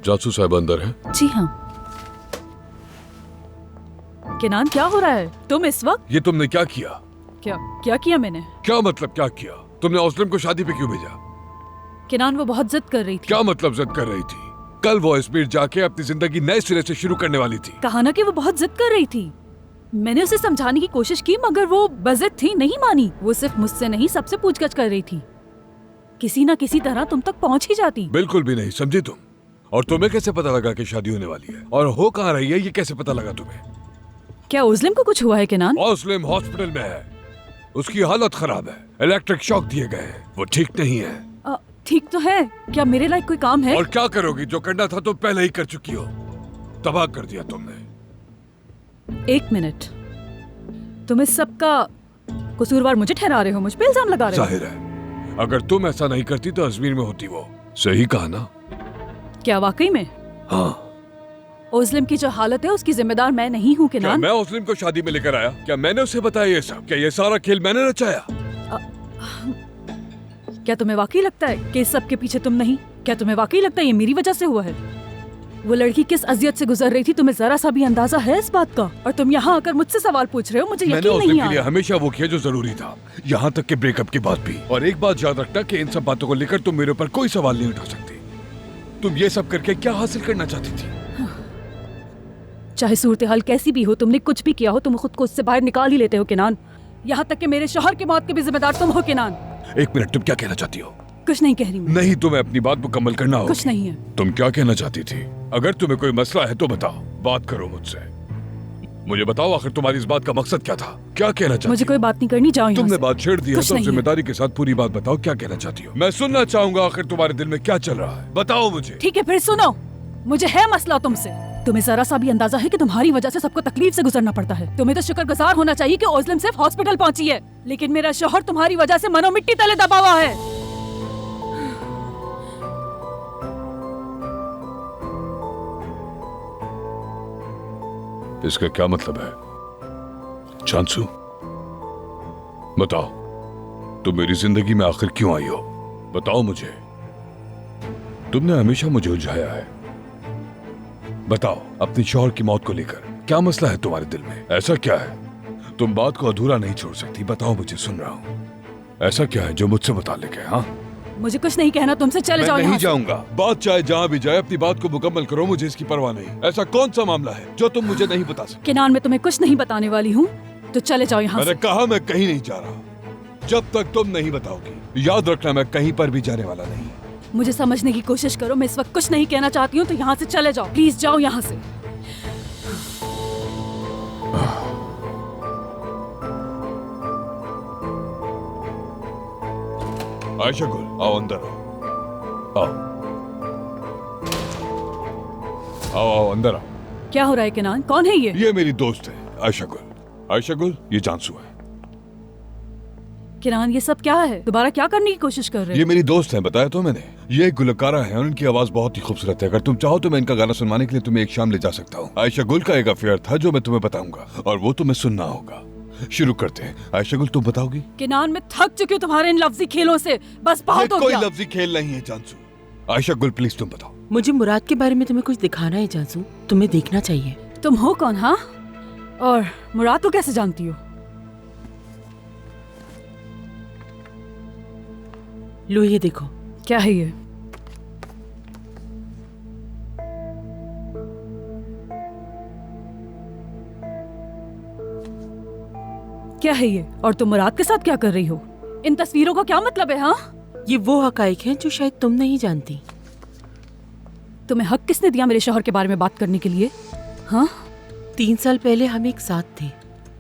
जासूस साहब अंदर है? जी हाँ। केनान क्या हो रहा है? तुम इस वक्त? ये तुमने क्या किया? क्या किया मैंने? क्या मतलब क्या किया? तुमने ओस्लम को शादी पे क्यों भेजा? केनान वो बहुत जिद कर रही थी। क्या मतलब जिद कर रही थी? कल वो अजमेर जाके अपनी जिंदगी नए सिरे से शुरू करने वाली थी। कहा ना कि वो बहुत जिद कर रही थी। मैंने उसे समझाने की कोशिश की मगर वो बजिद थी, नहीं मानी। वो सिर्फ मुझसे नहीं सबसे पूछगछ कर रही थी। किसी ना किसी तरह तुम तक पहुंच ही जाती। बिल्कुल भी नहीं, समझी तुम? और तुम्हें कैसे पता लगा कि शादी होने वाली है? और हो कहाँ रही है ये कैसे पता लगा तुम्हें? क्या ओस्लम को कुछ हुआ है केनान? ओस्लम हॉस्पिटल में है, उसकी हालत खराब है, इलेक्ट्रिक शॉक दिए गए हैं, वो ठीक नहीं है। ठीक तो है। क्या मेरे लायक कोई काम है? और क्या करोगी? जो करना था तुम पहले ही कर चुकी हो। तबाह कर दिया तुमने। एक मिनट, तुम इस सब का कसूरवार मुझे ठहरा रहे हो, मुझ पे इल्जाम लगा रहे हो। जाहिर है, अगर तुम ऐसा नहीं करती तो अजमेर में होती वो। सही कहा ना? क्या वाकई में? हाँ। ओस्लम की जो हालत है उसकी जिम्मेदार मैं नहीं हूँ क्या केनान। मैं ओस्लम को शादी में लेकर आया? क्या मैंने उसे बताया ये सब? क्या ये सारा खेल मैंने रचाया? क्या तुम्हें वाकई लगता है कि इस सब के पीछे तुम नहीं? क्या तुम्हें वाकई लगता है ये मेरी वजह से हुआ है? वो लड़की किस अजियत से गुजर रही थी तुम्हें जरा सा भी अंदाजा है इस बात का? और तुम यहाँ आकर मुझसे सवाल पूछ रहे हो? मुझे मैंने यकीन ओस्लम नहीं के आ लिए रहा। हमेशा वो किया जो जरूरी था, यहाँ तक के ब्रेकअप के बाद भी। और एक बात याद रखना कि इन सब बातों को लेकर तुम मेरे ऊपर कोई सवाल नहीं उठा सकती। तुम ये सब करके क्या हासिल करना चाहती थी? चाहे सूरत हाल कैसी भी हो, तुमने कुछ भी किया हो, तुम खुद को उससे बाहर निकाल ही लेते हो केनान। यहाँ तक कि मेरे शौहर की मौत के भी जिम्मेदार तुम हो केनान। एक मिनट, तुम क्या कहना चाहती हो? कुछ नहीं कह रही मैं। नहीं, तुम्हें अपनी बात मुकम्मल करना होगा। कुछ नहीं है। तुम क्या कहना चाहती थी? अगर तुम्हें कोई मसला है तो बताओ, बात करो मुझसे। मुझे बताओ आखिर तुम्हारी इस बात का मकसद क्या था? क्या कहना चाहती? मुझे कोई बात नहीं करनी, जाओ यहाँ तुमने से। बात छेड़ दी है कुछ तो नहीं है। जिम्मेदारी के साथ पूरी बात बताओ, क्या कहना चाहती हो? मैं सुनना चाहूंगा आखिर तुम्हारे दिल में क्या चल रहा है, बताओ मुझे। ठीक है फिर सुनो, मुझे है मसला तुमसे। तुम्हें जरा सा भी अंदाजा है कि तुम्हारी वजह से सबको तकलीफ से गुजरना पड़ता है? तुम्हें तो शुक्रगुजार होना चाहिए कि ओस्लम सिर्फ हॉस्पिटल पहुंची है, लेकिन मेरा शौहर तुम्हारी वजह से मनो मिट्टी तले दबा हुआ है। इसका क्या मतलब है? चांसू, बताओ, तुम मेरी जिंदगी में आखिर क्यों आई हो? बताओ मुझे। तुमने हमेशा मुझे उलझाया है। बताओ, अपनी शौहर की मौत को लेकर क्या मसला है तुम्हारे दिल में? ऐसा क्या है? तुम बात को अधूरा नहीं छोड़ सकती। बताओ मुझे, सुन रहा हूँ। ऐसा क्या है जो मुझसे मुताल्लिक है? हाँ, मुझे कुछ नहीं कहना तुमसे, चले जाओ मैं यहाँ नहीं से। जाऊंगा। बात चाहे जहाँ भी जाए, अपनी बात को मुकम्मल करो, मुझे इसकी परवाह नहीं। ऐसा कौन सा मामला है जो तुम मुझे नहीं बता सकते? केनान, मैं तुम्हें कुछ नहीं बताने वाली हूँ, तो चले जाओ यहाँ मैंने से। कहा मैं कहीं नहीं जा रहा जब तक तुम नहीं बताओगी। याद रखना, मैं कहीं पर भी जाने वाला नहीं। मुझे समझने की कोशिश करो, मैं इस वक्त कुछ नहीं कहना चाहती हूँ, तो यहाँ से चले जाओ, प्लीज जाओ यहाँ से। आयशा गुल, आओ अंदर आओ। आओ अंदर आओ। क्या हो रहा है केनान? कौन है ये? ये मेरी दोस्त है आयशा गुल। आयशा गुल, ये जानसू है। केनान, ये सब क्या है? दोबारा क्या करने की कोशिश कर रहे ये हो? मेरी दोस्त है, बताया तो मैंने। ये एक गुलकारा है और इनकी आवाज बहुत ही खूबसूरत है। अगर तुम चाहो तो मैं इनका गाना सुनवाने के लिए तुम्हें एक शाम ले जा सकता हूँ। आयशा गुल का एक अफेयर था जो मैं तुम्हें बताऊंगा और वो तुम्हें सुनना होगा। शुरू करते हैं। आयशा गुल, तुम बताओगी? केनान, मैं थक चुकी हूँ तुम्हारे इन लफ्जी खेलों से, बस बहुत हो कोई गया। लफ्जी खेल नहीं है जानसू। आयशा गुल, प्लीज तुम बताओ। मुझे मुराद के बारे में तुम्हें कुछ दिखाना है जानसू, तुम्हें देखना चाहिए। तुम हो कौन? हाँ, और मुराद को कैसे जानती हो? लो ये देखो। क्या है ये? क्या है ये? और तुम मुराद के साथ क्या कर रही हो? इन तस्वीरों का क्या मतलब है? हाँ, ये वो हकाइक हैं जो शायद तुम नहीं जानती। तुम्हें हक किसने दिया मेरे शौहर के बारे में बात करने के लिए? हाँ, 3 साल पहले हम एक साथ थे।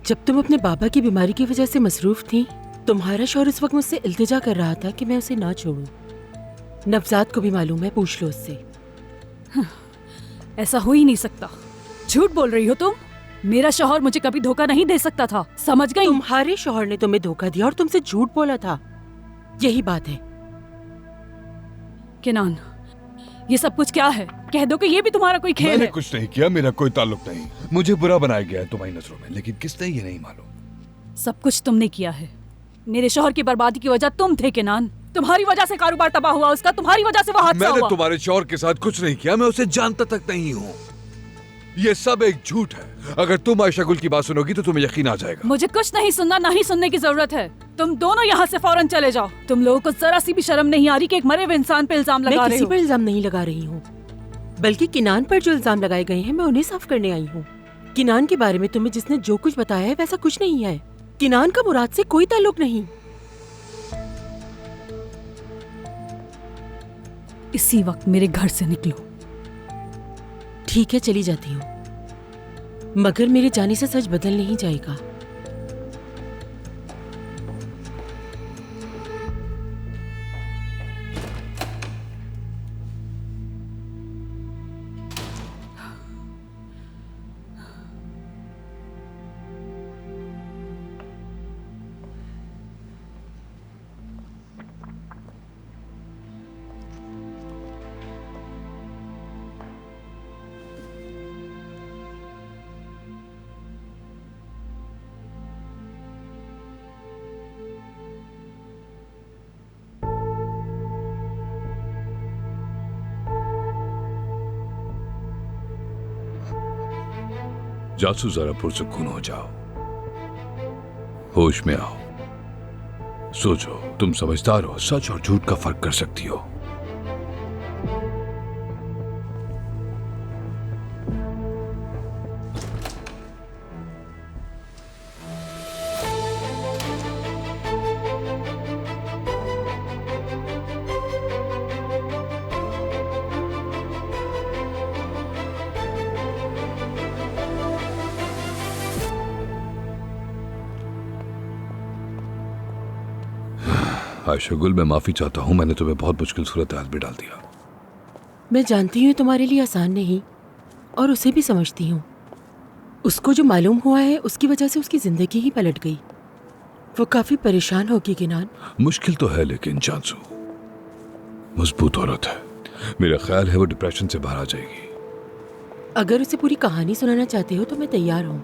जब तुम अपने बाबा की बीमारी की वजह से मसरूफ थी, तुम्हारा शौहर उस वक्त मुझसे इल्तिजा कर रहा था कि मैं उसे ना छोड़ूं। नवजात को भी मालूम है, पूछ लो उससे। ऐसा हो ही नहीं सकता। झूठ बोल रही हो तुम। मेरा शौहर मुझे कभी धोखा नहीं दे सकता था, समझ गई? तुम्हारे शौहर ने तुम्हें धोखा दिया और तुमसे झूठ बोला था, यही बात है। केनान, ये सब कुछ क्या है? कह दो कि ये भी तुम्हारा कोई खेल मैंने है। कुछ नहीं किया, मेरा कोई ताल्लुक नहीं। मुझे बुरा बनाया गया है तुम्हारी नजरों में, लेकिन किसने ये नहीं मालूम। सब कुछ तुमने किया है। मेरे शौहर की बर्बादी की वजह तुम थे केनान। तुम्हारी वजह से कारोबार तबाह हुआ उसका, तुम्हारी वजह से वो हादसा मैंने हुआ। तुम्हारे शौहर के साथ कुछ नहीं किया, मैं उसे जानता तक नहीं हूँ। ये सब एक झूठ है। अगर तुम आयशा गुल की बात सुनोगी तो तुम्हें यकीन आ जाएगा। मुझे कुछ नहीं सुनना, ना ही सुनने की जरूरत है। तुम दोनों यहाँ से फौरन चले जाओ। तुम लोगों को जरा सी भी शर्म नहीं आ रही कि एक मरे हुए इंसान पे इल्जाम लगा मैं रहे किसी हो। पर इल्जाम नहीं लगा रही हूँ, बल्कि किनान पर जो इल्जाम लगाए गए हैं मैं उन्हें साफ करने आई हूँ। किनान के बारे में तुम्हें जिसने जो कुछ बताया है वैसा कुछ नहीं है। किनान का मुराद से कोई ताल्लुक नहीं। इसी वक्त मेरे घर से निकलो। ठीक है, चली जाती हूँ, मगर मेरे जाने से सच बदल नहीं जाएगा। जासू जरा पुरसुकून हो जाओ, होश में आओ, सोचो। तुम समझदार हो, सच और झूठ का फर्क कर सकती हो। आयशा गुल, मैं माफी चाहता हूं, मैंने तुम्हें बहुत मुश्किल सूरत हाल में डाल दिया। मैं जानती हूँ तुम्हारे लिए आसान नहीं, और उसे भी समझती हूँ। उसको जो मालूम हुआ है उसकी वजह से उसकी जिंदगी ही पलट गई। वो काफी परेशान होगी किनान। मुश्किल तो है, लेकिन जानसू मजबूत औरत है। मेरा ख्याल है वो डिप्रेशन से बाहर आ जाएगी। अगर उसे पूरी कहानी सुनाना चाहते हो तो मैं तैयार हूँ,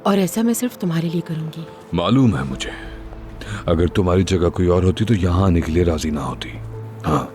और ऐसा मैं सिर्फ तुम्हारे लिए करूंगी। मालूम है मुझे, अगर तुम्हारी जगह कोई और होती तो यहाँ आने के लिए राजी ना होती। हाँ,